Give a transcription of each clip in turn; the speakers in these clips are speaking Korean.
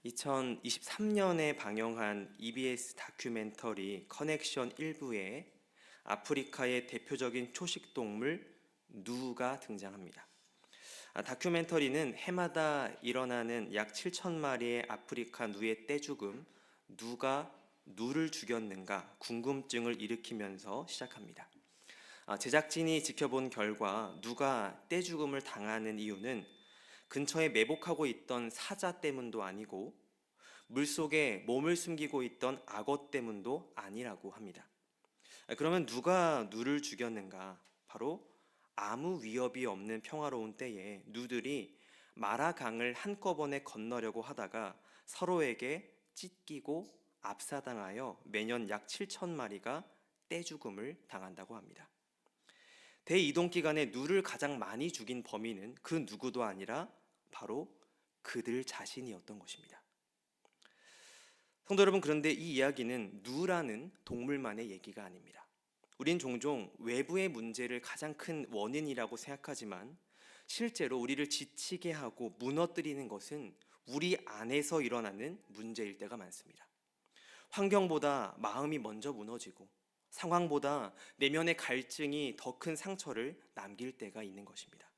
2023년에 방영한 EBS 다큐멘터리 커넥션 1부에 아프리카의 대표적인 초식동물 누가 등장합니다. 다큐멘터리는 해마다 일어나는 약 7천 마리의 아프리카 누의 떼죽음, 누가 누를 죽였는가 궁금증을 일으키면서 시작합니다. 제작진이 지켜본 결과 누가 떼죽음을 당하는 이유는 근처에 매복하고 있던 사자 때문도 아니고 물속에 몸을 숨기고 있던 악어 때문도 아니라고 합니다. 그러면 누가 누를 죽였는가? 바로 아무 위협이 없는 평화로운 때에 누들이 마라강을 한꺼번에 건너려고 하다가 서로에게 찢기고 압사당하여 매년 약 7천 마리가 떼죽음을 당한다고 합니다. 대이동 기간에 누를 가장 많이 죽인 범인은 그 누구도 아니라 바로 그들 자신이었던 것입니다. 성도 여러분, 그런데 이 이야기는 누라는 동물만의 얘기가 아닙니다. 우린 종종 외부의 문제를 가장 큰 원인이라고 생각하지만 실제로 우리를 지치게 하고 무너뜨리는 것은 우리 안에서 일어나는 문제일 때가 많습니다. 환경보다 마음이 먼저 무너지고 상황보다 내면의 갈증이 더 큰 상처를 남길 때가 있는 것입니다.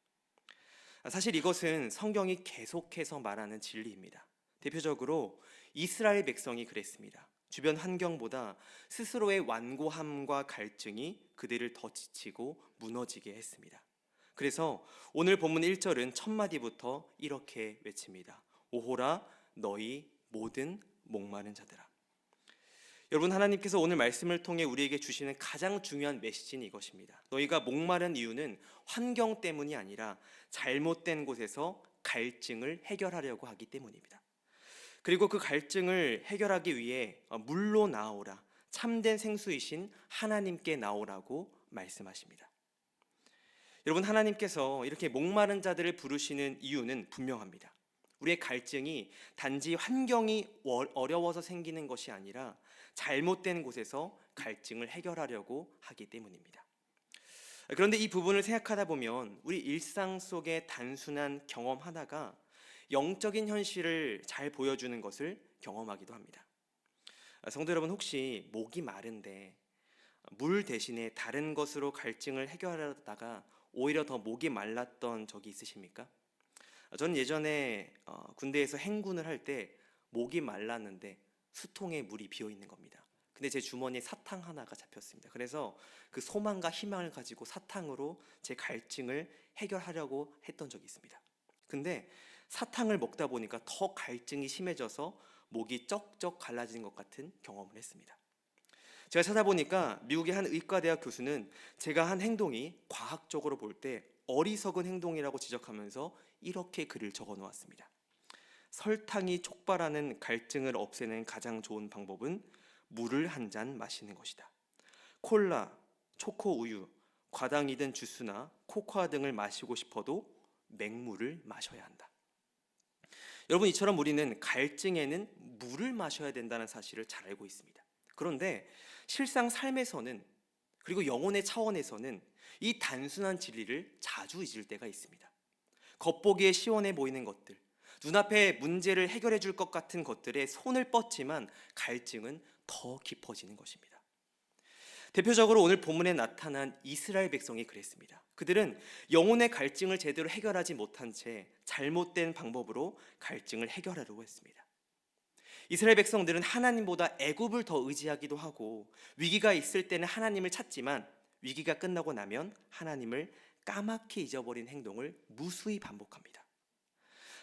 사실 이것은 성경이 계속해서 말하는 진리입니다. 대표적으로 이스라엘 백성이 그랬습니다. 주변 환경보다 스스로의 완고함과 갈증이 그들을 더 지치고 무너지게 했습니다. 그래서 오늘 본문 1절은 첫 마디부터 이렇게 외칩니다. 오호라 너희 모든 목마른 자들아. 여러분, 하나님께서 오늘 말씀을 통해 우리에게 주시는 가장 중요한 메시지는 이것입니다. 너희가 목마른 이유는 환경 때문이 아니라 잘못된 곳에서 갈증을 해결하려고 하기 때문입니다. 그리고 그 갈증을 해결하기 위해 물로 나오라, 참된 생수이신 하나님께 나오라고 말씀하십니다. 여러분, 하나님께서 이렇게 목마른 자들을 부르시는 이유는 분명합니다. 우리의 갈증이 단지 환경이 어려워서 생기는 것이 아니라 잘못된 곳에서 갈증을 해결하려고 하기 때문입니다. 그런데 이 부분을 생각하다 보면 우리 일상 속의 단순한 경험 하나가 영적인 현실을 잘 보여주는 것을 경험하기도 합니다. 성도 여러분, 혹시 목이 마른데 물 대신에 다른 것으로 갈증을 해결하다가 오히려 더 목이 말랐던 적이 있으십니까? 저는 예전에 군대에서 행군을 할 때 목이 말랐는데 수통에 물이 비어 있는 겁니다. 근데 제 주머니에 사탕 하나가 잡혔습니다. 그래서 그 소망과 희망을 가지고 사탕으로 제 갈증을 해결하려고 했던 적이 있습니다. 근데 사탕을 먹다 보니까 더 갈증이 심해져서 목이 쩍쩍 갈라지는 것 같은 경험을 했습니다. 제가 찾아보니까 미국의 한 의과대학 교수는 제가 한 행동이 과학적으로 볼 때 어리석은 행동이라고 지적하면서 이렇게 글을 적어 놓았습니다. 설탕이 촉발하는 갈증을 없애는 가장 좋은 방법은 물을 한 잔 마시는 것이다. 콜라, 초코 우유, 과당이든 주스나 코코아 등을 마시고 싶어도 맹물을 마셔야 한다. 여러분, 이처럼 우리는 갈증에는 물을 마셔야 된다는 사실을 잘 알고 있습니다. 그런데 실상 삶에서는, 그리고 영혼의 차원에서는 이 단순한 진리를 자주 잊을 때가 있습니다. 겉보기에 시원해 보이는 것들, 눈앞에 문제를 해결해 줄 것 같은 것들에 손을 뻗지만 갈증은 더 깊어지는 것입니다. 대표적으로 오늘 본문에 나타난 이스라엘 백성이 그랬습니다. 그들은 영혼의 갈증을 제대로 해결하지 못한 채 잘못된 방법으로 갈증을 해결하려고 했습니다. 이스라엘 백성들은 하나님보다 애굽을 더 의지하기도 하고 위기가 있을 때는 하나님을 찾지만 위기가 끝나고 나면 하나님을 까맣게 잊어버린 행동을 무수히 반복합니다.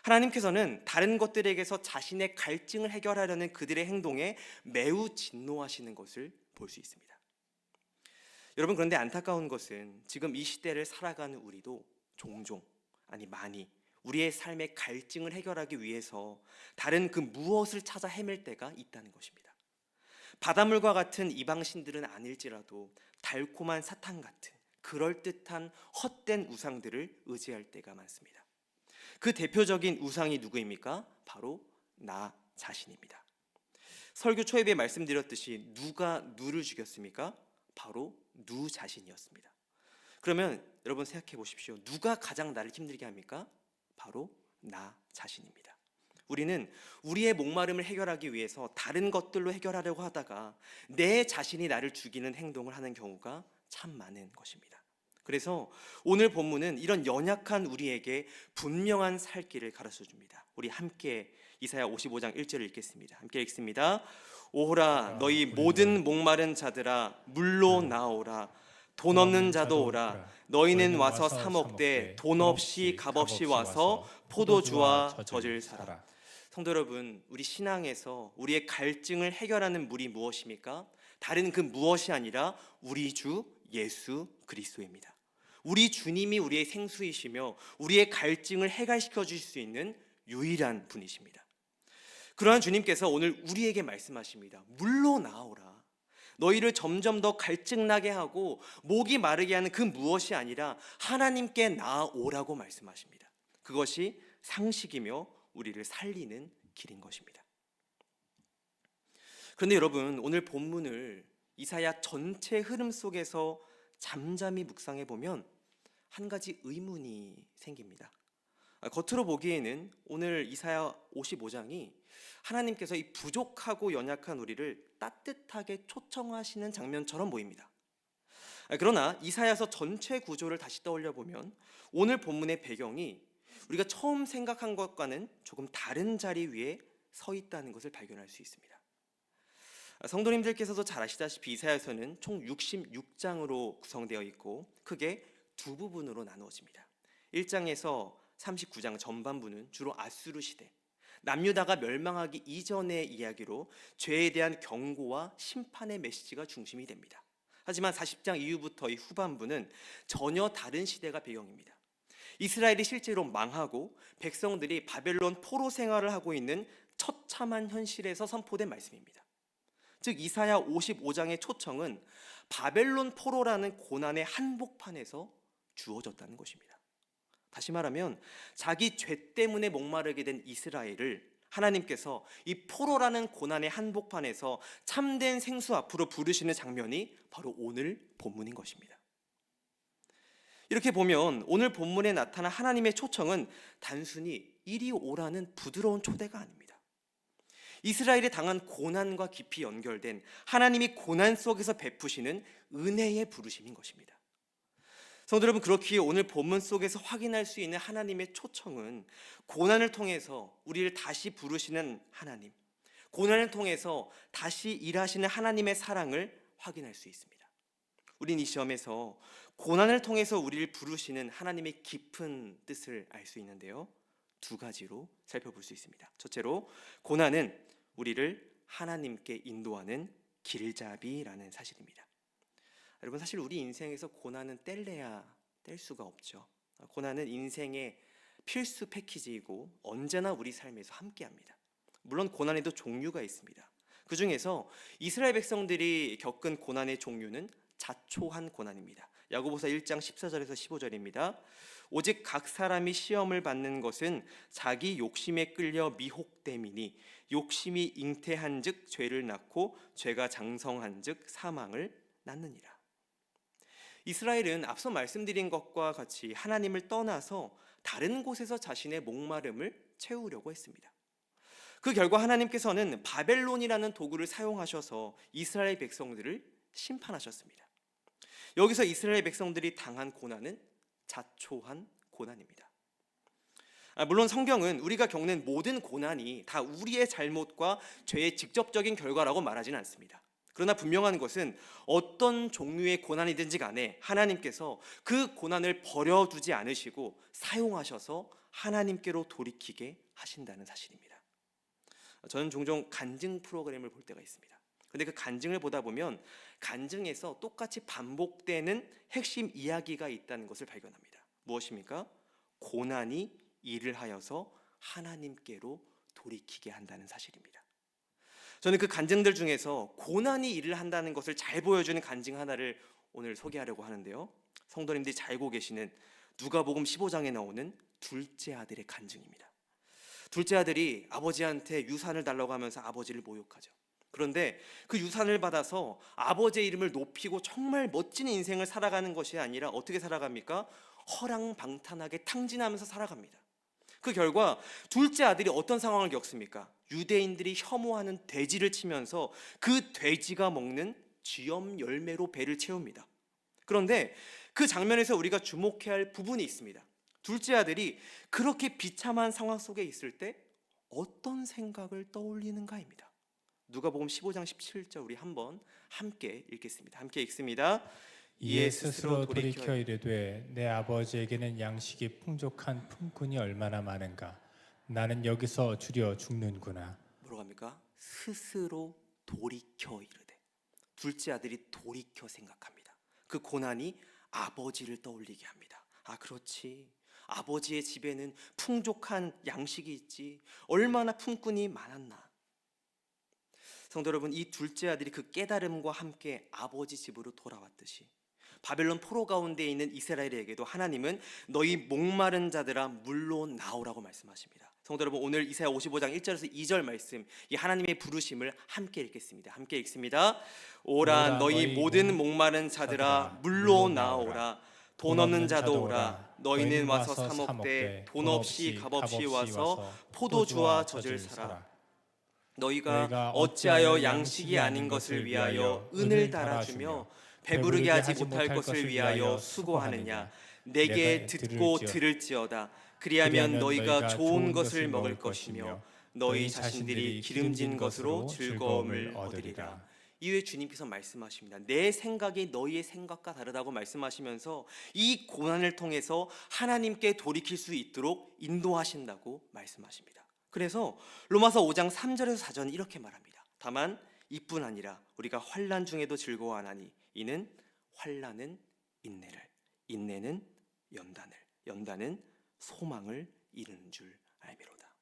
하나님께서는 다른 것들에게서 자신의 갈증을 해결하려는 그들의 행동에 매우 진노하시는 것을 볼 수 있습니다. 여러분, 그런데 안타까운 것은 지금 이 시대를 살아가는 우리도 종종, 아니 많이 우리의 삶의 갈증을 해결하기 위해서 다른 그 무엇을 찾아 헤맬 때가 있다는 것입니다. 바닷물과 같은 이방신들은 아닐지라도 달콤한 사탕 같은 그럴듯한 헛된 우상들을 의지할 때가 많습니다. 그 대표적인 우상이 누구입니까? 바로 나 자신입니다. 설교 초입에 말씀드렸듯이 누가 누를 죽였습니까? 바로 누 자신이었습니다. 그러면 여러분 생각해 보십시오. 누가 가장 나를 힘들게 합니까? 바로 나 자신입니다. 우리는 우리의 목마름을 해결하기 위해서 다른 것들로 해결하려고 하다가 내 자신이 나를 죽이는 행동을 하는 경우가 참 많은 것입니다. 그래서 오늘 본문은 이런 연약한 우리에게 분명한 살 길을 가르쳐 줍니다. 우리 함께 이사야 55장 1절을 읽겠습니다. 함께 읽습니다. 오호라 너희 모든 목마른 자들아 물로 나오라. 돈 없는 자도 오라. 너희는 와서 사 먹되 돈 없이 값 없이 와서 포도주와 젖을 사라. 성도 여러분, 우리 신앙에서 우리의 갈증을 해결하는 물이 무엇입니까? 다른 그 무엇이 아니라 우리 주 예수 그리스도입니다. 우리 주님이 우리의 생수이시며 우리의 갈증을 해결시켜 주실 수 있는 유일한 분이십니다. 그러한 주님께서 오늘 우리에게 말씀하십니다. 물로 나오라. 너희를 점점 더 갈증나게 하고 목이 마르게 하는 그 무엇이 아니라 하나님께 나아오라고 말씀하십니다. 그것이 상식이며 우리를 살리는 길인 것입니다. 그런데 여러분, 오늘 본문을 이사야 전체 흐름 속에서 잠잠히 묵상해 보면 한 가지 의문이 생깁니다. 겉으로 보기에는 오늘 이사야 55장이 하나님께서 이 부족하고 연약한 우리를 따뜻하게 초청하시는 장면처럼 보입니다. 그러나 이사야서 전체 구조를 다시 떠올려 보면 오늘 본문의 배경이 우리가 처음 생각한 것과는 조금 다른 자리 위에 서 있다는 것을 발견할 수 있습니다. 성도님들께서도 잘 아시다시피 이사야서는 총 66장으로 구성되어 있고 크게 두 부분으로 나누어집니다. 1장에서 39장 전반부는 주로 아수르 시대, 남유다가 멸망하기 이전의 이야기로 죄에 대한 경고와 심판의 메시지가 중심이 됩니다. 하지만 40장 이후부터 이 후반부는 전혀 다른 시대가 배경입니다. 이스라엘이 실제로 망하고 백성들이 바벨론 포로 생활을 하고 있는 처참한 현실에서 선포된 말씀입니다. 즉 이사야 55장의 초청은 바벨론 포로라는 고난의 한복판에서 주어졌다는 것입니다. 다시 말하면 자기 죄 때문에 목마르게 된 이스라엘을 하나님께서 이 포로라는 고난의 한복판에서 참된 생수 앞으로 부르시는 장면이 바로 오늘 본문인 것입니다. 이렇게 보면 오늘 본문에 나타난 하나님의 초청은 단순히 이리 오라는 부드러운 초대가 아닙니다. 이스라엘이 당한 고난과 깊이 연결된 하나님이 고난 속에서 베푸시는 은혜의 부르심인 것입니다. 성도 여러분, 그렇기에 오늘 본문 속에서 확인할 수 있는 하나님의 초청은 고난을 통해서 우리를 다시 부르시는 하나님, 고난을 통해서 다시 일하시는 하나님의 사랑을 확인할 수 있습니다. 우린 이 시험에서 고난을 통해서 우리를 부르시는 하나님의 깊은 뜻을 알 수 있는데요, 두 가지로 살펴볼 수 있습니다. 첫째로, 고난은 우리를 하나님께 인도하는 길잡이라는 사실입니다. 여러분, 사실 우리 인생에서 고난은 뗄래야 뗄 수가 없죠. 고난은 인생의 필수 패키지이고 언제나 우리 삶에서 함께합니다. 물론 고난에도 종류가 있습니다. 그 중에서 이스라엘 백성들이 겪은 고난의 종류는 자초한 고난입니다. 야고보서 1장 14절에서 15절입니다. 오직 각 사람이 시험을 받는 것은 자기 욕심에 끌려 미혹됨이니 욕심이 잉태한즉 죄를 낳고 죄가 장성한즉 사망을 낳느니라. 이스라엘은 앞서 말씀드린 것과 같이 하나님을 떠나서 다른 곳에서 자신의 목마름을 채우려고 했습니다. 그 결과 하나님께서는 바벨론이라는 도구를 사용하셔서 이스라엘 백성들을 심판하셨습니다. 여기서 이스라엘 백성들이 당한 고난은 자초한 고난입니다. 물론 성경은 우리가 겪는 모든 고난이 다 우리의 잘못과 죄의 직접적인 결과라고 말하지는 않습니다. 그러나 분명한 것은 어떤 종류의 고난이든지 간에 하나님께서 그 고난을 버려두지 않으시고 사용하셔서 하나님께로 돌이키게 하신다는 사실입니다. 저는 종종 간증 프로그램을 볼 때가 있습니다. 근데 그 간증을 보다 보면 간증에서 똑같이 반복되는 핵심 이야기가 있다는 것을 발견합니다. 무엇입니까? 고난이 일을 하여서 하나님께로 돌이키게 한다는 사실입니다. 저는 그 간증들 중에서 고난이 일을 한다는 것을 잘 보여주는 간증 하나를 오늘 소개하려고 하는데요, 성도님들이 잘 알고 계시는 누가복음 15장에 나오는 둘째 아들의 간증입니다. 둘째 아들이 아버지한테 유산을 달라고 하면서 아버지를 모욕하죠. 그런데 그 유산을 받아서 아버지의 이름을 높이고 정말 멋진 인생을 살아가는 것이 아니라 어떻게 살아갑니까? 허랑방탄하게 탕진하면서 살아갑니다. 그 결과 둘째 아들이 어떤 상황을 겪습니까? 유대인들이 혐오하는 돼지를 치면서 그 돼지가 먹는 쥐염 열매로 배를 채웁니다. 그런데 그 장면에서 우리가 주목해야 할 부분이 있습니다. 둘째 아들이 그렇게 비참한 상황 속에 있을 때 어떤 생각을 떠올리는가입니다. 누가복음 15장 17절 우리 한번 함께 읽겠습니다. 함께 읽습니다. 이에 스스로 돌이켜 이르되 내 아버지에게는 양식이 풍족한 품꾼이 얼마나 많은가. 나는 여기서 주려 죽는구나. 뭐라고 합니까? 스스로 돌이켜 이르되. 둘째 아들이 돌이켜 생각합니다. 그 고난이 아버지를 떠올리게 합니다. 아, 그렇지. 아버지의 집에는 풍족한 양식이 있지. 얼마나 품꾼이 많았나. 성도 여러분, 이 둘째 아들이 그 깨달음과 함께 아버지 집으로 돌아왔듯이 바벨론 포로 가운데 있는 이스라엘에게도 하나님은 너희 목마른 자들아 물로 나오라고 말씀하십니다. 성도 여러분, 오늘 이사야 55장 1절에서 2절 말씀, 이 하나님의 부르심을 함께 읽겠습니다. 함께 읽습니다. 오라 너희 모든 목마른 자들아 물로 나오라. 돈 없는 자도 오라. 너희는 와서 사 먹되 돈 없이 값없이 와서 포도주와 젖을 사라. 너희가 어찌하여 양식이 아닌 것을 위하여 은을 달아주며 배부르게 하지 못할 것을 위하여 수고하느냐. 내게 듣고 들을지어다. 그리하면 너희가 좋은 것을 먹을 것이며 너희 자신들이 기름진 것으로 즐거움을 얻으리라. 이후에 주님께서 말씀하십니다. 내 생각이 너희의 생각과 다르다고 말씀하시면서 이 고난을 통해서 하나님께 돌이킬 수 있도록 인도하신다고 말씀하십니다. 그래서 로마서 5장 3절에서 4절은 이렇게 말합니다. 다만 이뿐 아니라 우리가 환난 중에도 즐거워하나니 이는 환난은 인내를, 인내는 연단을, 연단은 소망을 이루는 줄 알미로다.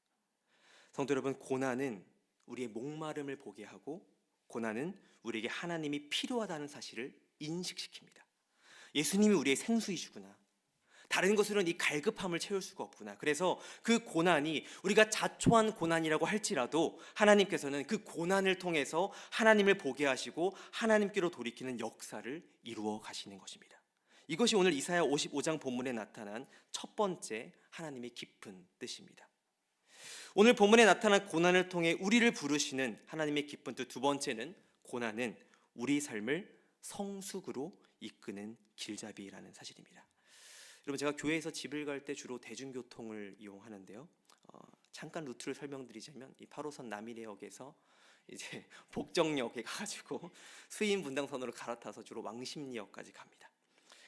성도 여러분, 고난은 우리의 목마름을 보게 하고 고난은 우리에게 하나님이 필요하다는 사실을 인식시킵니다. 예수님이 우리의 생수이시구나. 다른 것으로는 이 갈급함을 채울 수가 없구나. 그래서 그 고난이 우리가 자초한 고난이라고 할지라도 하나님께서는 그 고난을 통해서 하나님을 보게 하시고 하나님께로 돌이키는 역사를 이루어 가시는 것입니다. 이것이 오늘 이사야 55장 본문에 나타난 첫 번째 하나님의 깊은 뜻입니다. 오늘 본문에 나타난 고난을 통해 우리를 부르시는 하나님의 깊은 뜻 두 번째는 고난은 우리 삶을 성숙으로 이끄는 길잡이라는 사실입니다. 여러분, 제가 교회에서 집을 갈 때 주로 대중교통을 이용하는데요. 잠깐 루트를 설명드리자면 이 8호선 남이래역에서 이제 복정역에 가가지고 수인 분당선으로 갈아타서 주로 왕십리역까지 갑니다.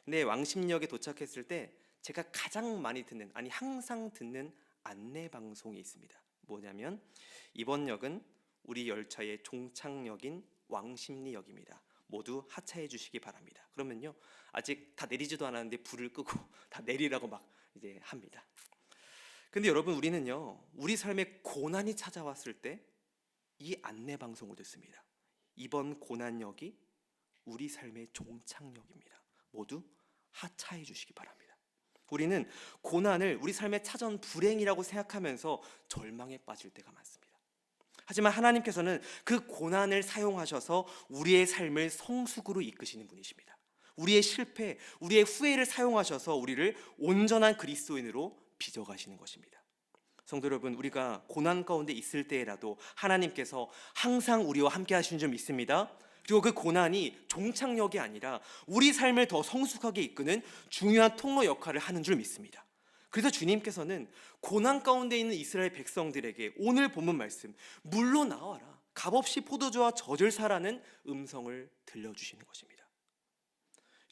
근데 왕십리역에 도착했을 때 제가 가장 많이 듣는, 아니 항상 듣는 안내 방송이 있습니다. 뭐냐면 이번 역은 우리 열차의 종착역인 왕십리역입니다. 모두 하차해 주시기 바랍니다. 그러면요, 아직 다 내리지도 않았는데 불을 끄고 다 내리라고 막 이제 합니다. 근데 여러분, 우리는요, 우리 삶에 고난이 찾아왔을 때 이 안내 방송을 듣습니다. 이번 고난역이 우리 삶의 종착역입니다. 모두 하차해 주시기 바랍니다. 우리는 고난을 우리 삶에 찾아온 불행이라고 생각하면서 절망에 빠질 때가 많습니다. 하지만 하나님께서는 그 고난을 사용하셔서 우리의 삶을 성숙으로 이끄시는 분이십니다. 우리의 실패, 우리의 후회를 사용하셔서 우리를 온전한 그리스도인으로 빚어가시는 것입니다. 성도 여러분, 우리가 고난 가운데 있을 때라도 하나님께서 항상 우리와 함께 하시는 줄 믿습니다. 그리고 그 고난이 종착역이 아니라 우리 삶을 더 성숙하게 이끄는 중요한 통로 역할을 하는 줄 믿습니다. 그래서 주님께서는 고난 가운데 있는 이스라엘 백성들에게 오늘 본문 말씀, 물로 나와라, 값없이 포도주와 젖을 사라는 음성을 들려주시는 것입니다.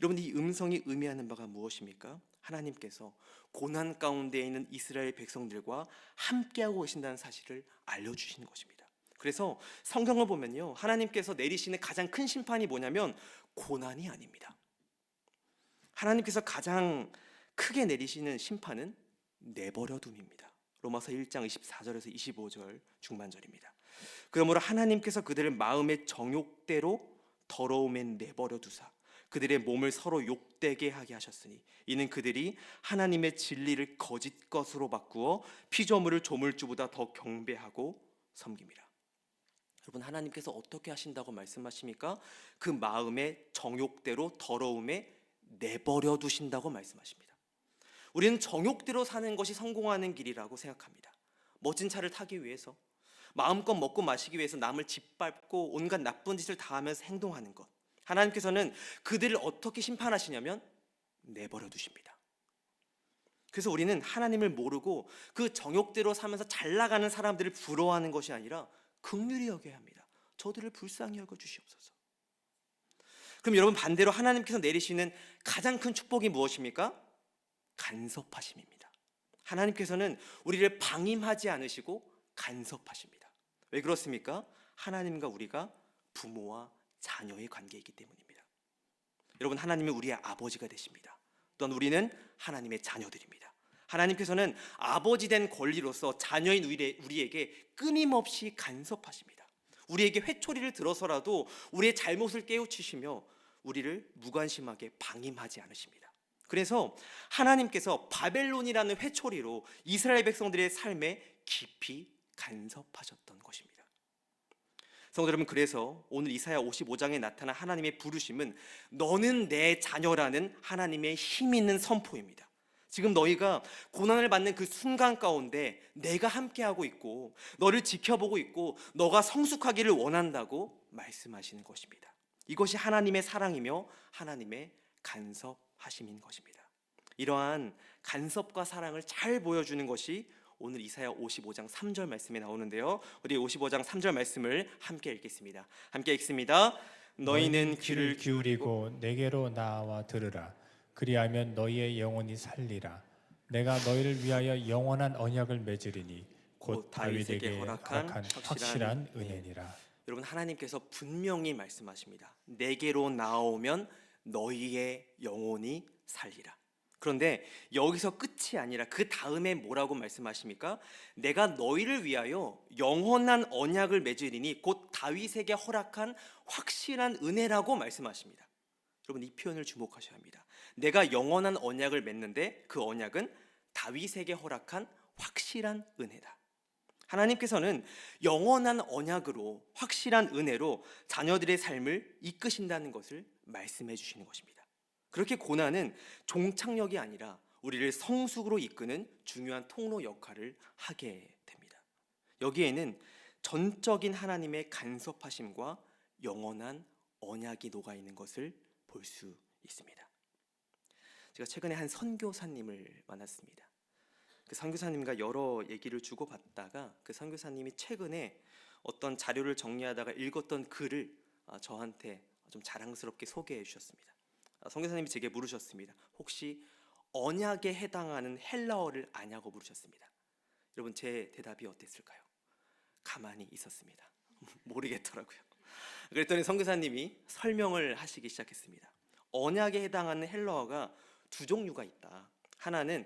여러분, 이 음성이 의미하는 바가 무엇입니까? 하나님께서 고난 가운데 있는 이스라엘 백성들과 함께하고 계신다는 사실을 알려주시는 것입니다. 그래서 성경을 보면요, 하나님께서 내리시는 가장 큰 심판이 뭐냐면 고난이 아닙니다. 하나님께서 가장 크게 내리시는 심판은 내버려둠입니다. 로마서 1장 24절에서 25절 중반절입니다. 그러므로 하나님께서 그들을 마음의 정욕대로 더러움에 내버려 두사 그들의 몸을 서로 욕되게 하게 하셨으니 이는 그들이 하나님의 진리를 거짓 것으로 바꾸어 피조물을 조물주보다 더 경배하고 섬깁니다. 여러분, 하나님께서 어떻게 하신다고 말씀하십니까? 그 마음의 정욕대로 더러움에 내버려 두신다고 말씀하십니다. 우리는 정욕대로 사는 것이 성공하는 길이라고 생각합니다. 멋진 차를 타기 위해서, 마음껏 먹고 마시기 위해서 남을 짓밟고 온갖 나쁜 짓을 다 하면서 행동하는 것. 하나님께서는 그들을 어떻게 심판하시냐면 내버려 두십니다. 그래서 우리는 하나님을 모르고 그 정욕대로 살면서 잘 나가는 사람들을 부러워하는 것이 아니라 긍휼히 여겨야 합니다. 저들을 불쌍히 여겨 주시옵소서. 그럼 여러분, 반대로 하나님께서 내리시는 가장 큰 축복이 무엇입니까? 간섭하심입니다. 하나님께서는 우리를 방임하지 않으시고 간섭하십니다. 왜 그렇습니까? 하나님과 우리가 부모와 자녀의 관계이기 때문입니다. 여러분, 하나님은 우리의 아버지가 되십니다. 또한 우리는 하나님의 자녀들입니다. 하나님께서는 아버지 된 권리로서 자녀인 우리에게 끊임없이 간섭하십니다. 우리에게 회초리를 들어서라도 우리의 잘못을 깨우치시며 우리를 무관심하게 방임하지 않으십니다. 그래서 하나님께서 바벨론이라는 회초리로 이스라엘 백성들의 삶에 깊이 간섭하셨던 것입니다. 성도 여러분, 그래서 오늘 이사야 55장에 나타난 하나님의 부르심은 너는 내 자녀라는 하나님의 힘 있는 선포입니다. 지금 너희가 고난을 받는 그 순간 가운데 내가 함께하고 있고 너를 지켜보고 있고 너가 성숙하기를 원한다고 말씀하시는 것입니다. 이것이 하나님의 사랑이며 하나님의 간섭하심인 것입니다. 이러한 간섭과 사랑을 잘 보여주는 것이 오늘 이사야 55장 3절 말씀에 나오는데요. 우리 55장 3절 말씀을 함께 읽겠습니다. 함께 읽습니다. 너희는 귀를 기울이고 내게로 나와 들으라. 그리하면 너희의 영혼이 살리라. 내가 너희를 위하여 영원한 언약을 맺으리니 곧 다윗에게 허락한 확실한 은혜니라. 여러분, 하나님께서 분명히 말씀하십니다. 내게로 나오면 너희의 영혼이 살리라. 그런데 여기서 끝이 아니라 그 다음에 뭐라고 말씀하십니까? 내가 너희를 위하여 영원한 언약을 맺으리니 곧 다윗에게 허락한 확실한 은혜라고 말씀하십니다. 여러분, 이 표현을 주목하셔야 합니다. 내가 영원한 언약을 맺는데 그 언약은 다윗에게 허락한 확실한 은혜다. 하나님께서는 영원한 언약으로, 확실한 은혜로 자녀들의 삶을 이끄신다는 것을 말씀해 주시는 것입니다. 그렇게 고난은 종착역이 아니라 우리를 성숙으로 이끄는 중요한 통로 역할을 하게 됩니다. 여기에는 전적인 하나님의 간섭하심과 영원한 언약이 녹아 있는 것을 볼 수 있습니다. 제가 최근에 한 선교사님을 만났습니다. 그 선교사님과 여러 얘기를 주고받다가 그 선교사님이 최근에 어떤 자료를 정리하다가 읽었던 글을 저한테 좀 자랑스럽게 소개해 주셨습니다. 선교사님이 제게 물으셨습니다. 혹시 언약에 해당하는 헬라어를 아냐고 물으셨습니다. 여러분, 제 대답이 어땠을까요? 가만히 있었습니다. 모르겠더라고요. 그랬더니 선교사님이 설명을 하시기 시작했습니다. 언약에 해당하는 헬라어가 두 종류가 있다. 하나는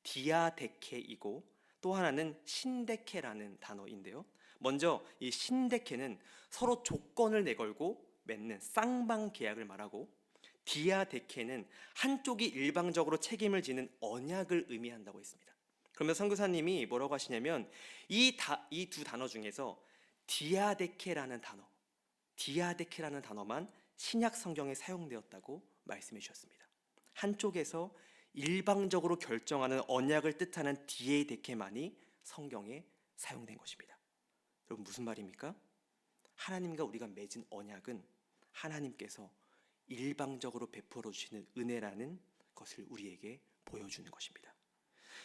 디아데케이고 또 하나는 신데케라는 단어인데요. 먼저 이 신데케는 서로 조건을 내걸고 맺는 쌍방 계약을 말하고, 디아데케는 한쪽이 일방적으로 책임을 지는 언약을 의미한다고 했습니다. 그러면 선교사님이 뭐라고 하시냐면 이 두 단어 중에서 디아데케라는 단어만 신약 성경에 사용되었다고 말씀해 주셨습니다. 한쪽에서 일방적으로 결정하는 언약을 뜻하는 디에데케만이 성경에 사용된 것입니다. 여러분, 무슨 말입니까? 하나님과 우리가 맺은 언약은 하나님께서 일방적으로 베풀어 주시는 은혜라는 것을 우리에게 보여주는 것입니다.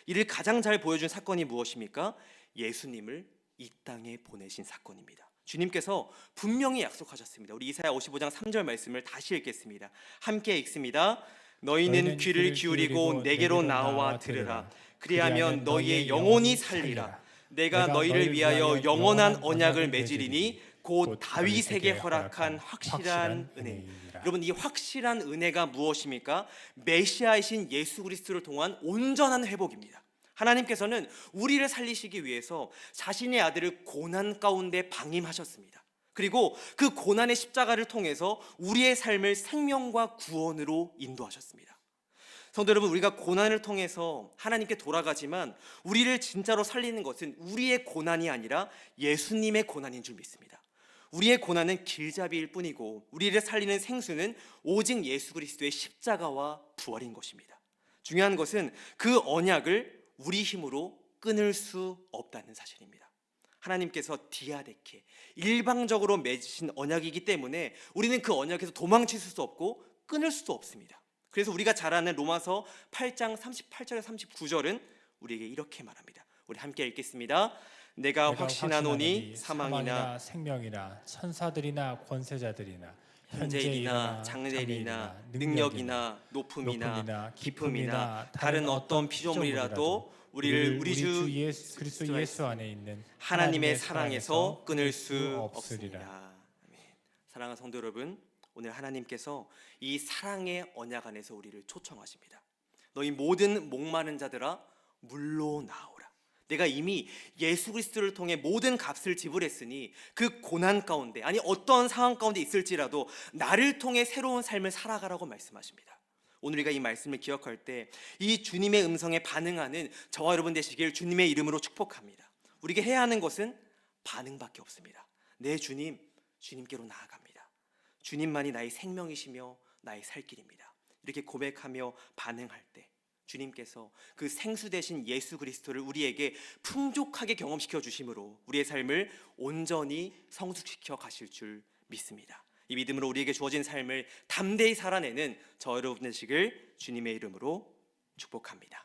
이를 가장 잘 보여준 사건이 무엇입니까? 예수님을 이 땅에 보내신 사건입니다. 주님께서 분명히 약속하셨습니다. 우리 이사야 55장 3절 말씀을 다시 읽겠습니다. 함께 읽습니다. 너희는 귀를 기울이고 내게로 나와 들으라. 그리하면 너희의 영혼이 살리라. 내가 너희를 위하여 영원한 언약을 맺으리니 곧 다윗에게 허락한 확실한 은혜입니다. 여러분, 이 확실한 은혜가 무엇입니까? 메시아이신 예수 그리스도를 통한 온전한 회복입니다. 하나님께서는 우리를 살리시기 위해서 자신의 아들을 고난 가운데 방임하셨습니다. 그리고 그 고난의 십자가를 통해서 우리의 삶을 생명과 구원으로 인도하셨습니다. 성도 여러분, 우리가 고난을 통해서 하나님께 돌아가지만 우리를 진짜로 살리는 것은 우리의 고난이 아니라 예수님의 고난인 줄 믿습니다. 우리의 고난은 길잡이일 뿐이고 우리를 살리는 생수는 오직 예수 그리스도의 십자가와 부활인 것입니다. 중요한 것은 그 언약을 우리 힘으로 끊을 수 없다는 사실입니다. 하나님께서 디아데케, 일방적으로 맺으신 언약이기 때문에 우리는 그 언약에서 도망칠 수 없고 끊을 수도 없습니다. 그래서 우리가 잘 아는 로마서 8장 38절에서 39절은 우리에게 이렇게 말합니다. 우리 함께 읽겠습니다. 내가 확신하노니 사망이나 생명이나 천사들이나 권세자들이나 현재이나 장래이나 능력이나 높음이나 깊음이나 다른 어떤 피조물이라도 우리를 우리 주 그리스도 예수 안에 있는 하나님의 사랑에서 끊을 수 없습니다. 아멘. 사랑하는 성도 여러분, 오늘 하나님께서 이 사랑의 언약 안에서 우리를 초청하십니다. 너희 모든 목마른 자들아 물로 나오라. 내가 이미 예수 그리스도를 통해 모든 값을 지불했으니 그 고난 가운데, 아니 어떤 상황 가운데 있을지라도 나를 통해 새로운 삶을 살아가라고 말씀하십니다. 오늘 우리가 이 말씀을 기억할 때 이 주님의 음성에 반응하는 저와 여러분 되시길 주님의 이름으로 축복합니다. 우리가 해야 하는 것은 반응밖에 없습니다. 내 주님, 주님께로 나아갑니다. 주님만이 나의 생명이시며 나의 살 길입니다. 이렇게 고백하며 반응할 때 주님께서 그 생수 되신 예수 그리스도를 우리에게 풍족하게 경험시켜 주심으로 우리의 삶을 온전히 성숙시켜 가실 줄 믿습니다. 이 믿음으로 우리에게 주어진 삶을 담대히 살아내는 저 여러분 되시길 주님의 이름으로 축복합니다.